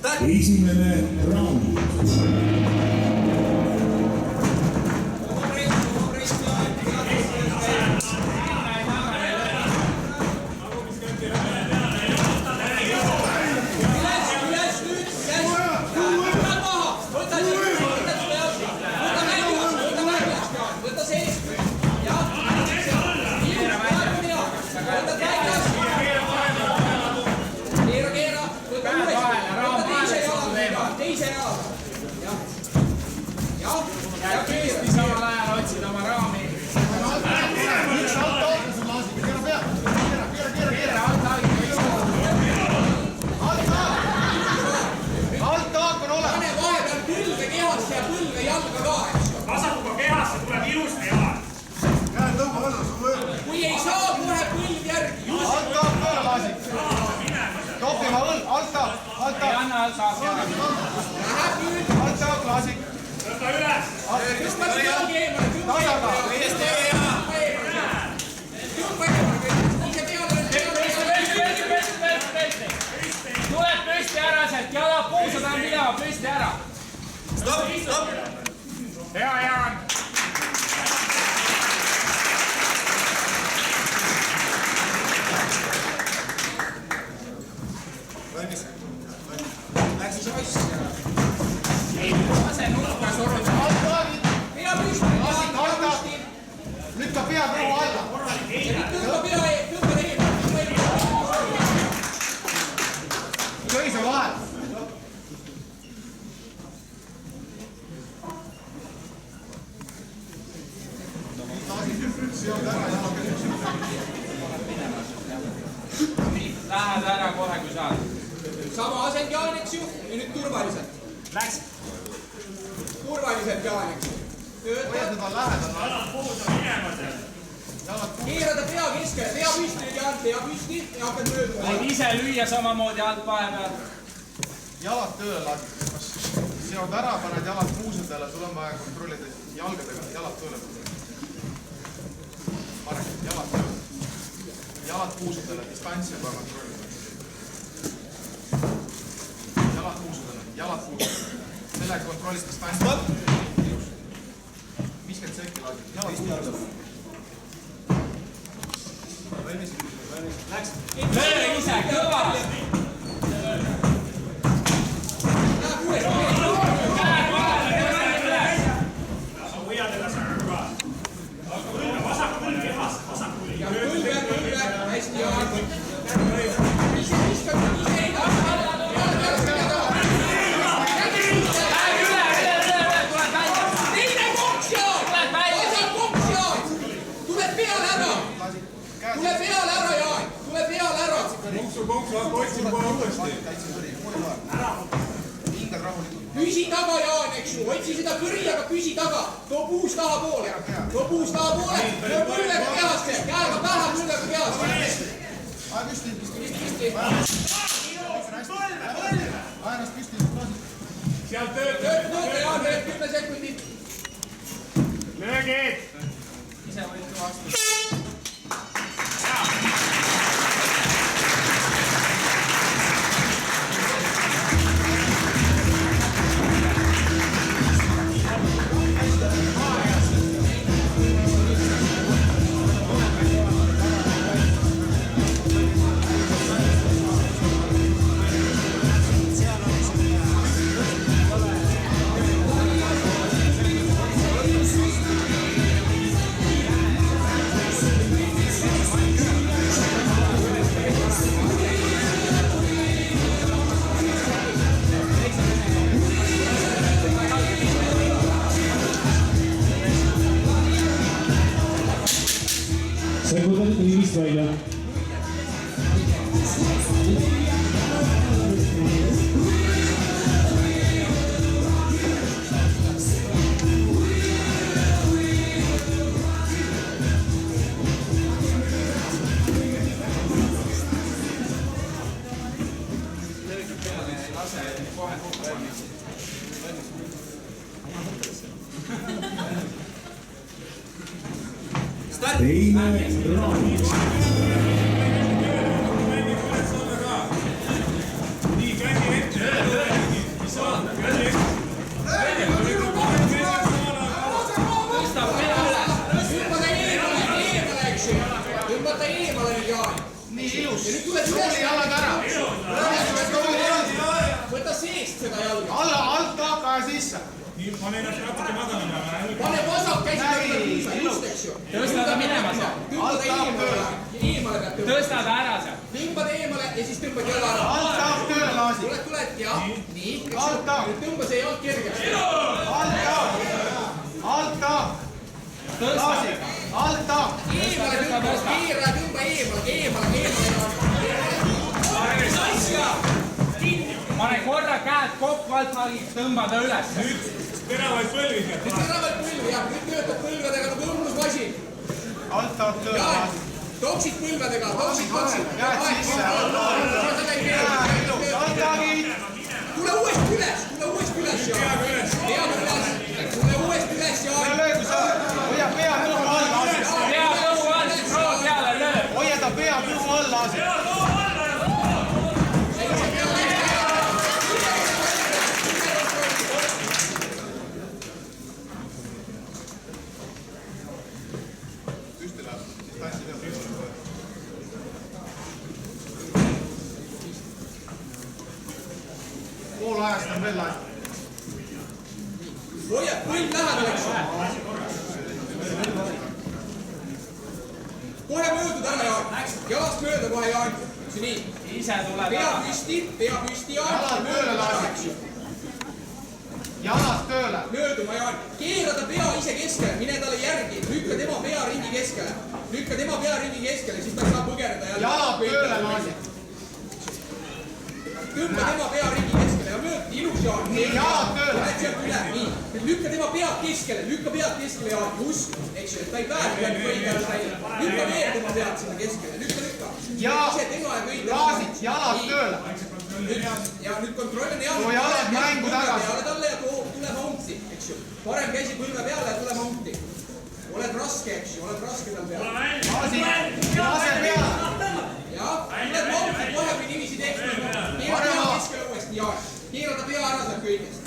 Esimene round. Ja kiisti samal ajal otsid oma raami. Alt-taak on olemas. Pane vahepeal põlve kehasse ja põlve jalga ka. Vasakuga kehasse tuleb ilusti jalad. Käed tõuga alla, sul võõrd. Kui ei saa, kohe põlv järgi. Alt-taak pööle laasik. Topima õlg, alt-taak, Ei alt-taak. anna alt-taak. Läheb nüüd. Alt-taak laasik. Võta üles. Tõsta nüüd jalgi eemale. Tasaga. Tuleb püsti ära sealt, jalad puusad on minema, püsti ära. Stopp. Hea Jaan. Valmis. Läks siis oss. Lase nurka suruda. Alt-taagid. Pea püsti. Alt-taak. Lükka pead rõhu alla. Tõmba pea eemale. Töise vahel. Lähed ära kohe, kui saad. Sama asend Jaan, eks ju, ja nüüd turvaliselt. Läks. Turvaliselt Jaan, eks ju. Hoiad teda lähedal. Puud on minemas. Keerada pea keskele, pea püsti, Jaan, pea püsti ja hakkad mööduma. Võid ise lüüa samamoodi alt vahepeal. Jalad tööle laasik. Kas seod ära, paned jalad puusadele, sul on vaja kontrollida jalgadega, jalad tööle. Parem, jalad tööle. Jalad puusadele, distantsi on vaja kontrollida. Jalad puusadele. Sellega kontrollis distantsi. 50 sekki laasik. Jalad puusadele. Läks. Löö ise, kõva! Hoia teda seal ka. Vasak põlv kehasse, vasak põlv. Ja põlve, hästi Jaan. Ise viskab, ise ei taha. Teine koks Jaan! Vasak koks Jaan! Tule peale ära! Tule peale ära, Jaan! Tule peale ära! Otsin kohe uuesti. Hingad rahulikult. Püsi taga, Jaan, eks ju. Otsi seda kõri, aga püsi taga. Too puus tahapoole. Too puus tahapoole. Too põlvega kehasse. Käega pähe põlvega kehasse. Aja püsti. Püsti. Aja ennast püsti. Seal töötab. Töötab, Jaan, veel 10 sekundit. Löögid. Ise võid kõva astuda. Sekundad liivist välja. Teine round. Nii, käsi ette. ilus. ja nüüd tuled tooli jalad ära. võta seest seda jalga. alla, alt taaka ja sisse. Pane ennast natuke madalamale. pane vasak käsi Näi, tõmbad ilus. just, eks ju. Tõsta ta minema seal. tõmbad eemale. eemale peab tõmbama. tõsta ta ära seal. tõmbad eemale ja siis tõmbad jala ära. alt taak tööle laasi. tuled, jah. nii, eks Alt ju. taak. nüüd tõmba see jalg kergeks. alt taak. alt taak. laasi. alt taak. eemale tõmba, keera ja tõmba eemale. pane korra käed kokku alt hagid, tõmba ta üles. Nüüd teravaid põlvi. nüüd teravaid põlvi, jah. nüüd töötab põlvedega nagu õmblusmasin. alt taak tööle ja laasi. toksid põlvedega, toksid. Jääd sisse. ilus. alt taagid. tule uuesti üles, ja. peaga üles. tule uuesti üles, ja. löö, kui sa hoia pea kõhu all laasi. pea kõhu all, roo peale löö. hoia ta pea kõhu all laasi. pool ajast on veel laasi. hoiad põld lähedal, eks ju. kohe möödud ära, Jaan. jalast mööda kohe, Jaan. nii. ise tuleb pea ära. püsti, Jaan. jalad tööle laasi. jalad tööle. mööduma, Jaan. keera ta pea ise keskele, mine talle järgi. lükka tema pea ringi keskele. siis ta ei saa põgeneda jälle. jalad tööle laasi. tõmba tema pea ringi keskele ja mööda, ilus, Jaan. Nii, jalad tööle. Lähed sealt üle, nii. nüüd lükka tema pead keskele, Jaan. just, eks ju, et ta ei pääse peale kõige alla välja. lükka veel tema pead sinna keskele, lükka. ja ise tema ja kõige. laasid jalad tööle. ja nüüd kontrolli on Too jalad mängu tagasi. talle ja tule mounti, eks ju. parem käsi põlve peale ja tule mounti. oled raske, eks ju, tal peal. lase peale. jah, tuled mounti, kohe kui niiviisi teeks. keera pea keskele uuesti, Jaan. keera ta pea ära sealt kõigest.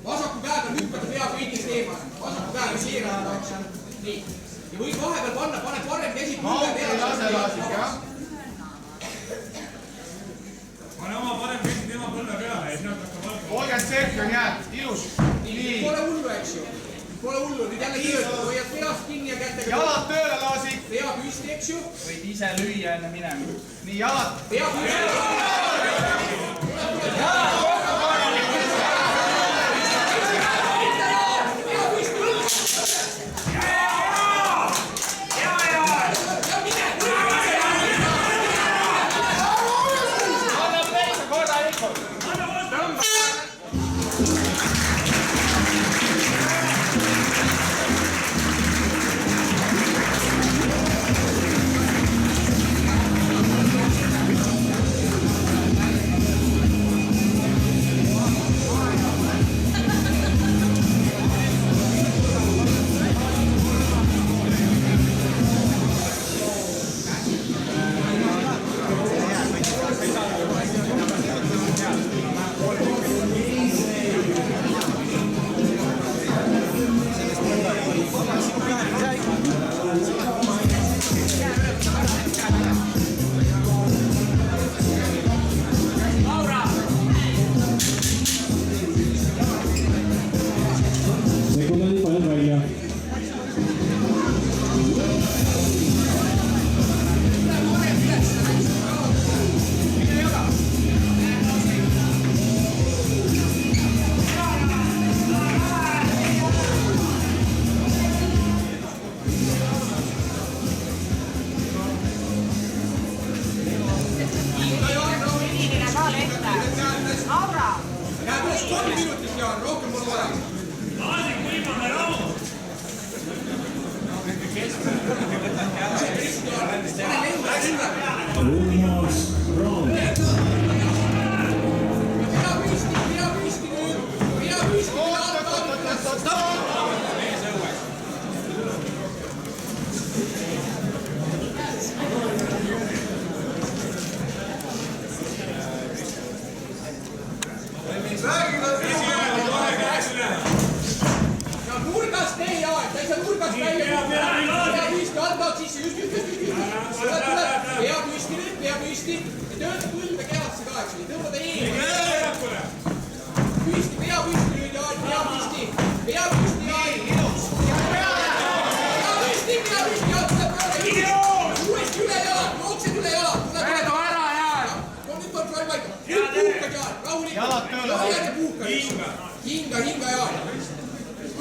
vasaku käega lükkada pea kõigest eemale. vasaku käega keerata, eks ju. nii. ja võid vahepeal panna, pane parem käsi põlve Mounti peale. lase laasik, jah. Pane oma parem käsi tema põlve peale ja sealt hakkab valge. 30 sekki on jäänud, ilus. nii, Pole hullu, eks ju. Pole hullu, nüüd jälle töötab, hoiad peast kinni ja kätega. jalad tööle laasik. pea püsti, eks ju. võid ise lüüa enne minema. nii, jalad. pea püsti. annab veits korralikult. sekundid paned välja. Aura! Läheb üles 3 minutit, Jaan, rohkem pole vaja. Laasik, viimane raund. Urmas Raun. pea püsti nüüd. pea püsti. ja nurgas tee, Jaan, ta ei saa nurgast välja. pea püsti, alt jalad sisse, just. Tuled, pea püsti nüüd, pea püsti. Ja tööta põlve kehasse ka, eks oli. Tõmbada eemale. Püsti, pea püsti nüüd, Jaan, pea püsti. Pea püsti, Jaan. Pea püsti, Jaan, tuleb pööre. Uuesti üle jalad, jooksed üle jalad. Reedu ära, Jaan! Nüüd kontroll paika. Nüüd puukad, Jaan, rahulikult. Jalad tööle. Hinga, Jaan.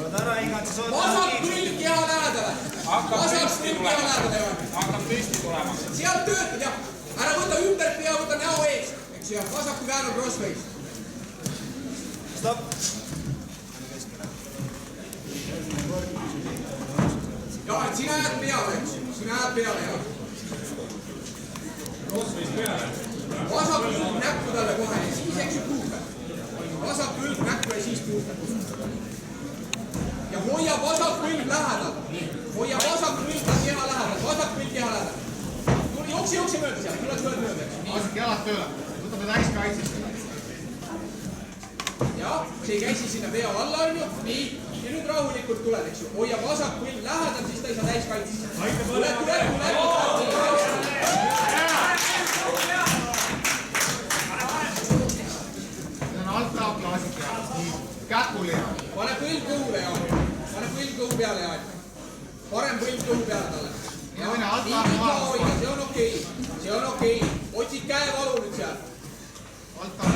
Vasak külg keha lähedale. Vasak külg keha lähedale, Jaan. Hakkab püsti tulema. Sealt töötad, jah. Ära võta ümber pea, võta näo ees. Eks jah, vasaku käega crossface. Stop. Jaan, sina jääd peale, eks. Sina jääd peale, jah. Vasak külg näkku talle kohe ja siis eks ju puukad. Vasak külg näkku ja siis puukad. Ja hoia vasak külg lähedal. Hoia vasak külg keha lähedal. Vasak külg keha lähedal. Jookse mööda seal, tuled mööda, eks. Lasike jalad tööle. Võtame täiskaitsesse. Jah, see ei käi siis sinna pea alla, on ju. Nii. Ja nüüd rahulikult tuled, eks ju. Hoia vasak külg lähedal, siis ta ei saa täiskaitsesse. Tuled. See on alt taab lasike. Käkul ja. Pane põlv kõhule, Jaan. Pane põlv kõhu peale, Jaan. Parem põlv kõhu peale talle. See on okei. See on okei. Otsid käevalu nüüd seal. Alt taab.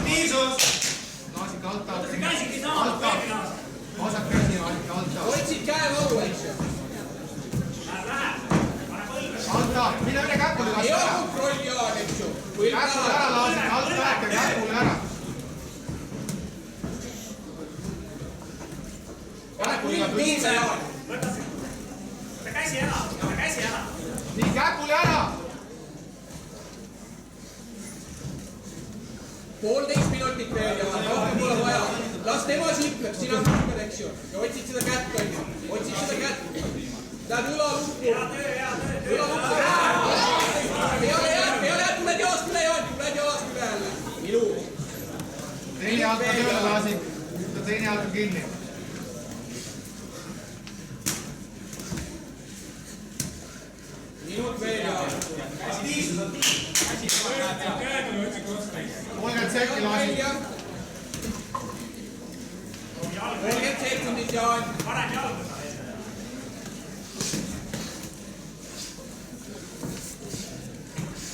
Lasike alt taab. Alt taab. Vasak käsi lasike alt taab. Otsid käevalu, eks ju. Alt taab. Mine üle käkuli lasike Hea ära. kontroll, Jaan, eks ju. Käkul ära lasike. Alt taab ja käkul ära. Pane põlv kõhule, Jaan. Võta käsi ära. Nii, käkuli ära. 1,5 minutit veel, Jaan. Rohkem pole vaja. Las tema sipleb, sina sipled, eks ju. Ja otsid seda kätt, on ju. Otsid seda kätt. Lähed õlalukku. Õlalukku. Peale jääd, tuled jalast üle, Jaan. Tuled jalast üle jälle. Ilus. Teine jalg on tööle lasik. Teine jalg on kinni. Minut veel, Jaan. 30 sekki lasik. 30 sekundit, Jaan.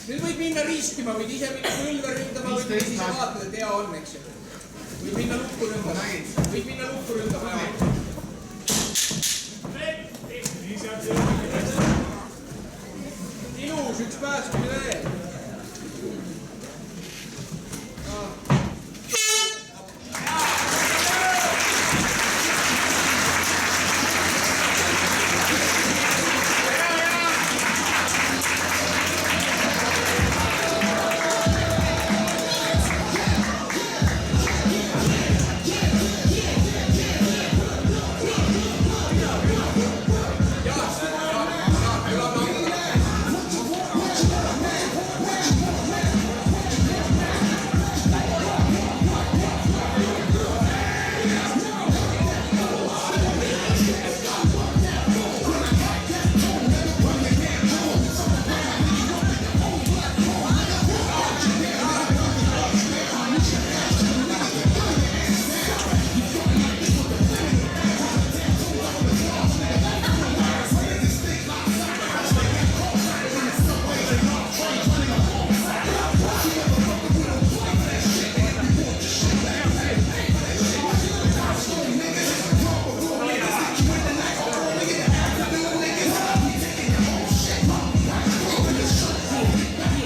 Nüüd võid minna riskima, võid ise minna põlve ründama, võid ise vaatad, et hea on, eks ju. Võid minna lukku ründama. Võid minna lukku ründama, Jaan. Ilus, üks päästmine veel.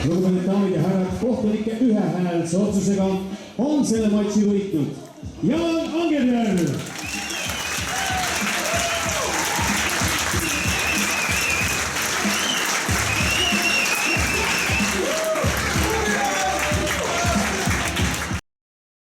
Lugupeetud daamid ja härrad, kohtunike ühehäälse otsusega on selle matši võitnud Jaan Angerjärv.